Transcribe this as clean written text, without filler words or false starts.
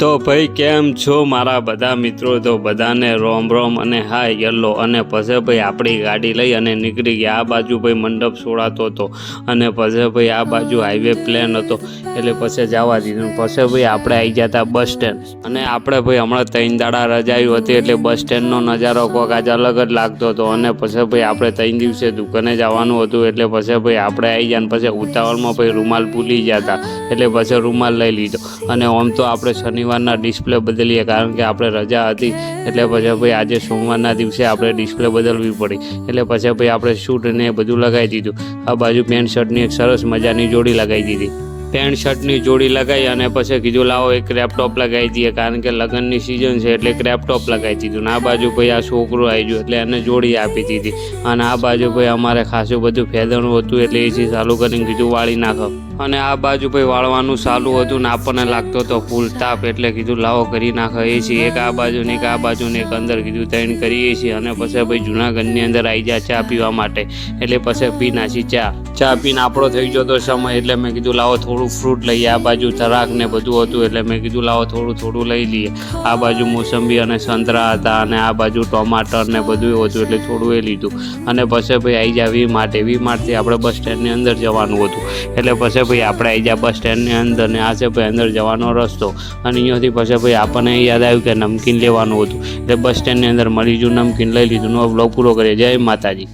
તો ભાઈ કેમ છો મારા બધા મિત્રો? તો બધાને રોમ રોમ અને હાય યલો. અને પછી ભાઈ આપણી ગાડી લઈ અને નીકળી ગયા. આ બાજુ ભાઈ મંડપ સોડાતો હતો અને પછી ભાઈ આ બાજુ હાઈવે પ્લેન હતો એટલે પછી જવા દીધું. પછી ભાઈ આપણે આવી જતા બસ સ્ટેન્ડ અને આપણે ભાઈ હમણાં 3 દાડા રજાયું હતી એટલે બસ સ્ટેન્ડનો નજારો કોક આજ અલગ જ લાગતો હતો. અને પછી ભાઈ આપણે 3 દિવસે દુકાને જવાનું હતું એટલે પછી ભાઈ આપણે આવી ગયા. પછી ઉતાવળમાં ભાઈ રૂમાલ ભૂલી ગયા હતા એટલે પછી રૂમાલ લઈ લીધો. અને આમ તો આપણે શનિવારના ડિસ્પ્લે બદલીએ કારણ કે આપણે રજા હતી એટલે પછી ભાઈ આજે સોમવારના દિવસે આપણે ડિસ્પ્લે બદલવી પડી એટલે પછી ભાઈ આપણે શૂટ ને બધું લગાવી દીધું. આ બાજુ પેન્ટ શર્ટની એક સરસ મજાની જોડી લગાવી દીધી. પેન્ટ શર્ટની જોડી લગાવી અને પછી કીધું લાવો એક ક્રેપ ટોપ લગાવી દઈએ કારણ કે લગ્નની સિઝન છે એટલે ક્રેપ ટોપ લગાવી દીધું. ને આ બાજુ ભાઈ આ છોકરો આવી ગયો એટલે એને જોડી આપી દીધી. અને આ બાજુ ભાઈ અમારે ખાસું બધું ફેદણું હતું એટલે એસી ચાલુ કરીને કીધું વાળી નાખો. અને આ બાજુ ભાઈ વાળવાનું ચાલુ હતું ને આપણને લાગતો હતો ફૂલ તાપ એટલે કીધું લાવો કરી નાખો એસી. એક આ બાજુ ને એક આ બાજુ ને એક અંદર કીધું 3 કરીએ છીએ. અને પછી ભાઈ જૂનાગઢની અંદર આવી જાય ચા પીવા માટે એટલે પછી પી નાસી ચા પીને આપણો થઈ ગયો તો સમય એટલે મેં કીધું લાવો થોડું ફ્રૂટ લઈએ. આ બાજુ તરાક ને બધું હતું એટલે મેં કીધું લાવો થોડું લઈ લઈએ. આ બાજુ મોસંબી અને સંતરા હતા અને આ બાજુ ટમાટર ને બધું હતું એટલે થોડું એ લીધું. અને પછી ભાઈ આવી જાય વી માર્ટથી આપણે બસ સ્ટેન્ડની અંદર જવાનું હતું એટલે પછી ભાઈ આપણે આવી જાય બસ સ્ટેન્ડની અંદર ને આ છે ભાઈ અંદર જવાનો રસ્તો. અને અહીંયાથી પછી ભાઈ આપણને યાદ આવ્યું કે નમકીન લેવાનું હતું એટલે બસ સ્ટેન્ડની અંદર મળી ગયું, નમકીન લઈ લીધું. નો બ્લોગ પૂરો કરીએ. જય માતાજી.